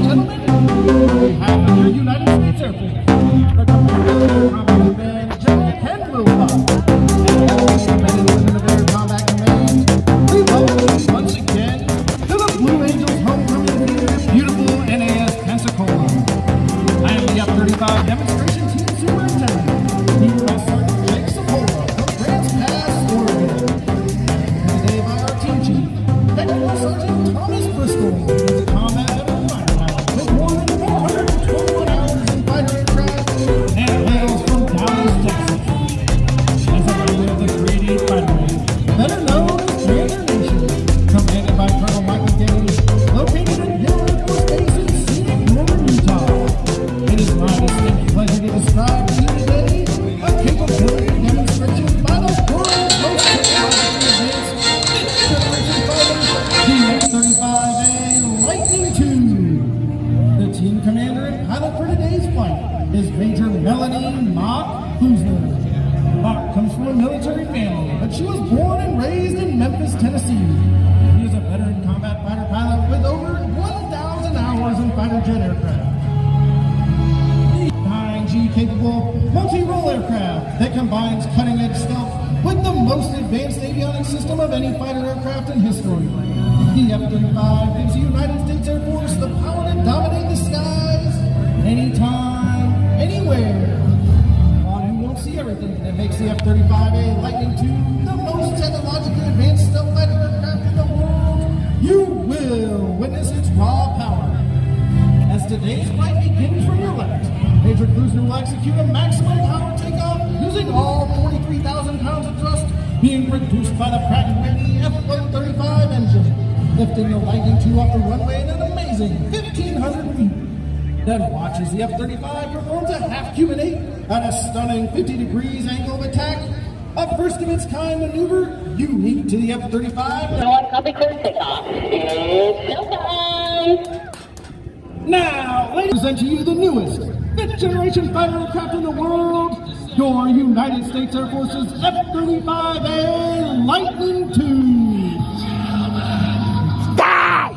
gentlemen, we have the United States Air Force, the Combat Command General Ken Reupload, and all the men and women of Air Combat Command. We welcome you once again to the Blue Angels homecoming here in beautiful NAS Pensacola. I am the F-35 Demonstration Team Superintendent, Master Sergeant Jake Sapola from Grants Pass, Oregon. And today by our team chief, Technical Sergeant Thomas Bristol, is a combat veteran fighter pilot with more than 421 hours in fighter aircraft and hails from Dallas, Texas. As a member of the FRYDAY fighter wing, better known as Commander Nation, commanded by Colonel Michael Gaines, located at Hill Air Force Base in scenic northern Utah. It is my distinct pleasure to describe to you today a capability demonstration by the world's most technologically advanced generation fighter, the F-35A Lightning II. The team commander and pilot for today's flight is Major MELANIE Mach. Mach comes from a military family, but she was born and raised in Memphis, Tennessee. She is a veteran combat fighter pilot with over 1,000 hours in fighter jet aircraft. Capable multi-role aircraft that combines cutting-edge stealth with the most advanced avionics system of any fighter aircraft in history. The F-35 gives the United States Air Force the power to dominate the skies anytime, anywhere. While you won't see everything that makes the F-35A Lightning II the most technologically advanced stealth fighter aircraft in the world, you will witness its raw power. As today's flight begins from your left, Major Cruiser will execute a maximum power takeoff using all 43,000 pounds of thrust being produced by the Pratt & Whitney F-135 engine, lifting the Lightning II off the runway at an amazing 1,500 feet. Then watch as the F-35 performs a half-cuminate at a stunning 50 degrees angle of attack, a first-of-its-kind maneuver unique to the F-35. Copy, clear takeoff. It's showtime! Now, ladies, present to you the newest, fifth-generation fighter aircraft in the world, your United States Air Force's F-35A Lightning II. Die!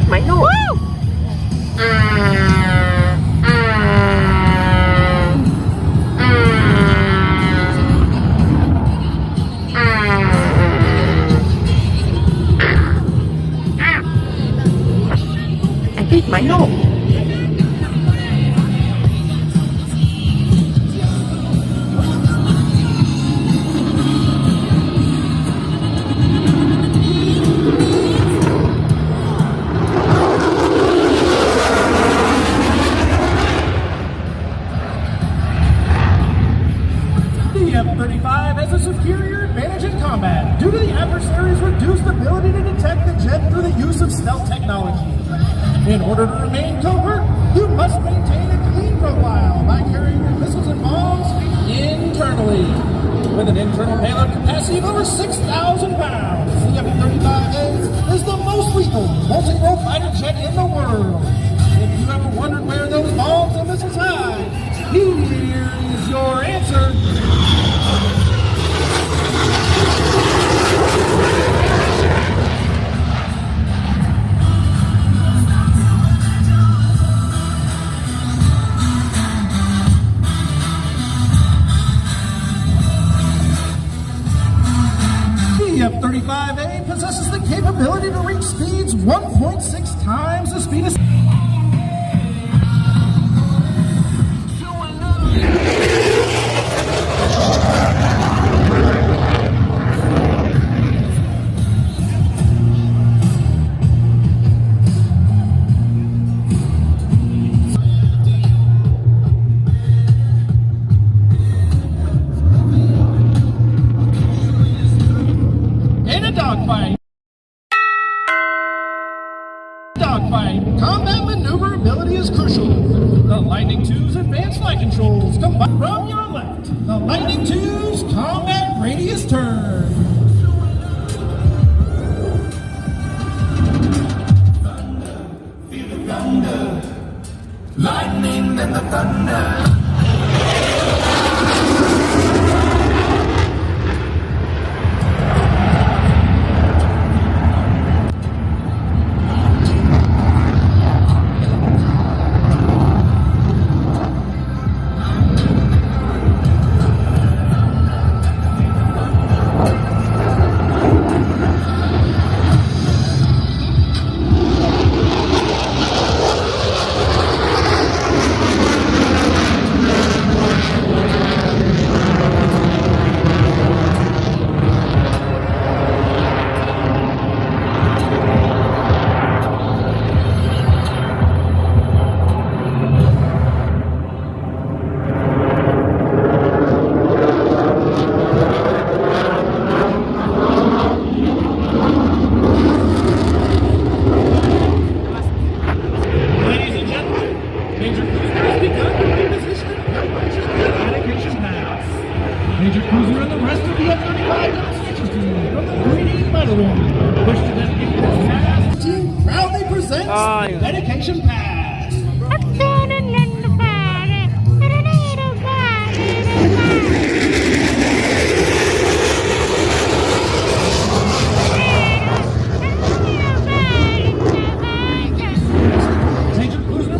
My nose. I hit my nose. F-35 has a superior advantage in combat due to the adversary's reduced ability to detect the jet through the use of stealth technology. In order to remain covert, you must maintain a clean profile by carrying your missiles and bombs internally. With an internal payload capacity of over 6,000 pounds, the F-35A is the most lethal multi-role fighter jet in the world. If you ever wondered where those bombs and missiles hide, here is your answer. The F-35A possesses the capability to reach speeds 1.6 times the speed of dogfight. Combat maneuverability is crucial. The Lightning II's advanced flight controls combine from your left. The Lightning II's combat radius turn. Dedication pass. Major Cruiser.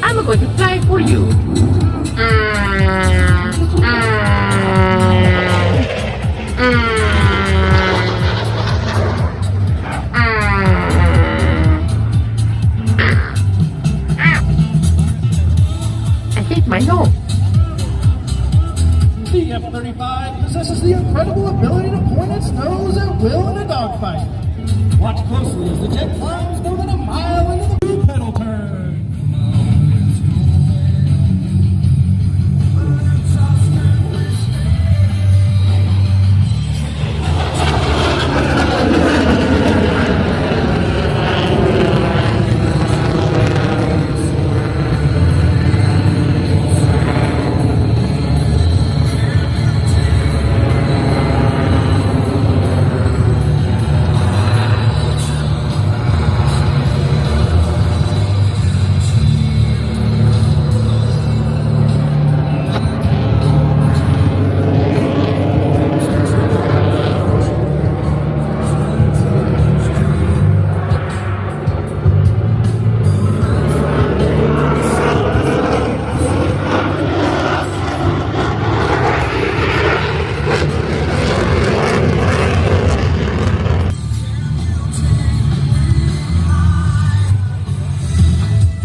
I'm going to fly for you. I hit my nose. The F-35 possesses the incredible ability to point its nose at will in a dogfight. Watch closely as the jet climbs more than a mile into the blue pedal turn.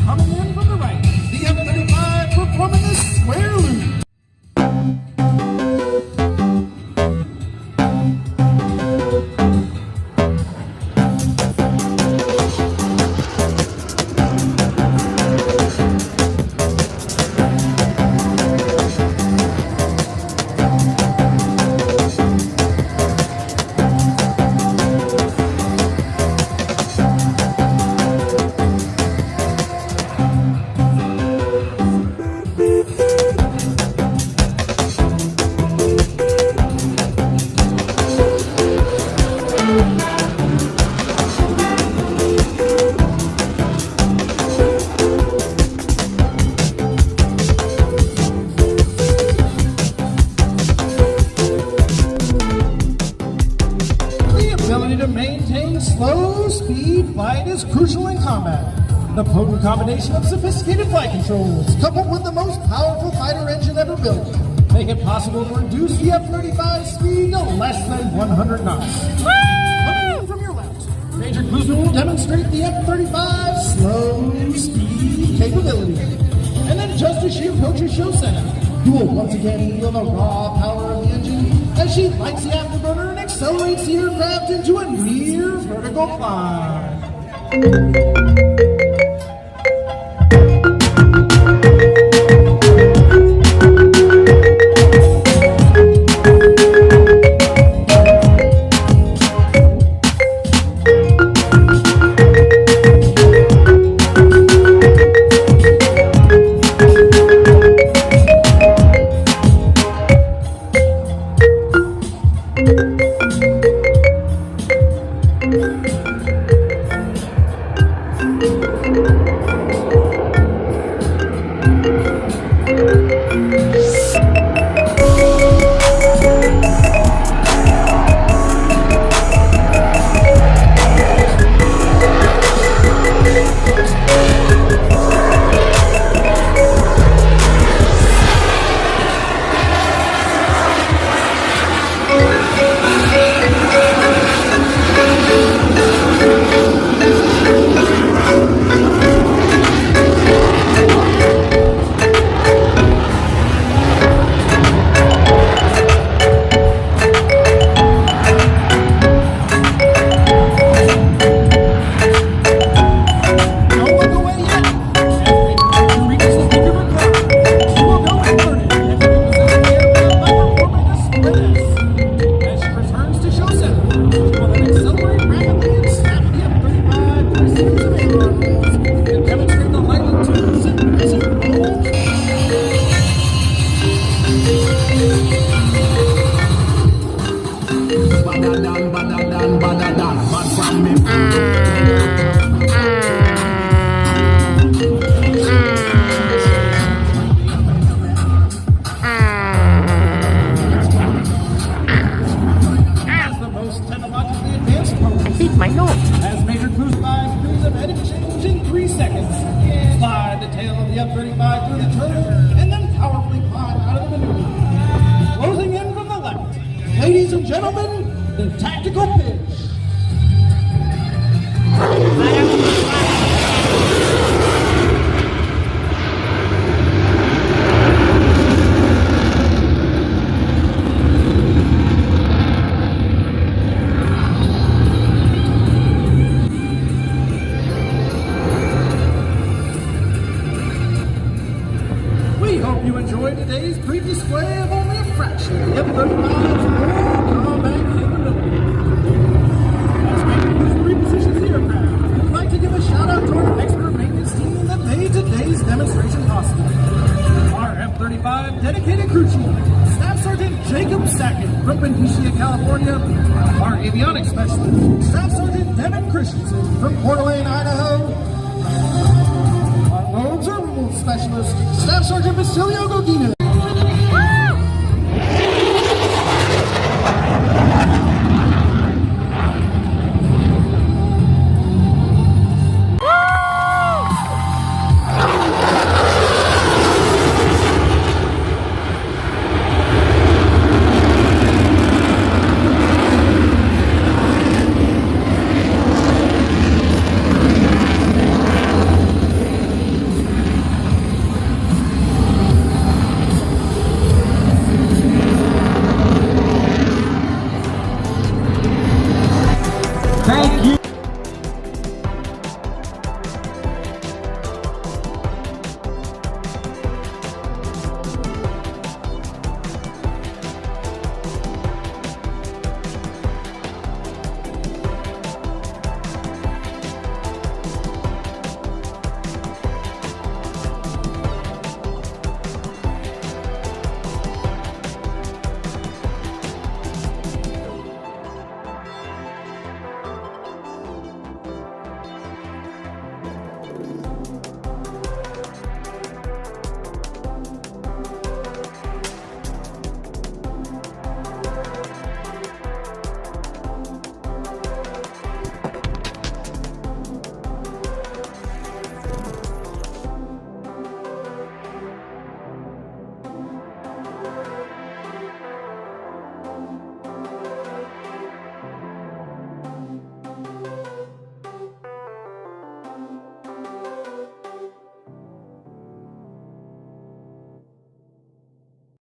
Coming in from the right, the F-35 performing the square loop. The ability to maintain slow speed flight is crucial in combat. The potent combination of sophisticated flight controls, coupled with the most powerful fighter engine ever built, make it possible to reduce the F-35's speed to less than 100 knots. Coming in from your left, Major Cruiser will demonstrate the F-35's slow speed capability. And then just as she approaches show center, you will once again feel the raw power of the engine as she lights the afterburner and accelerates the aircraft into a near vertical climb. As Major Cruise flies crews of heading change in 3 seconds, slide the tail of the F-35 through the turret, and then powerfully climb out of the maneuver. Closing in from the left, ladies and gentlemen, the tactical pitch. We hope you enjoyed today's brief display of only a fraction of the F-35's full combat capability. As we use repositions the aircraft, we'd like to give a shout out to our expert maintenance team that made today's demonstration possible. Our F-35 dedicated crew chief, Staff Sergeant Jacob Sackett from Benicia, California. Our avionics specialist, Staff Sergeant Devin Christensen from Coeur d'Alene, Idaho. Our Roads Removal Specialist, Staff Sergeant Basilio Godinez.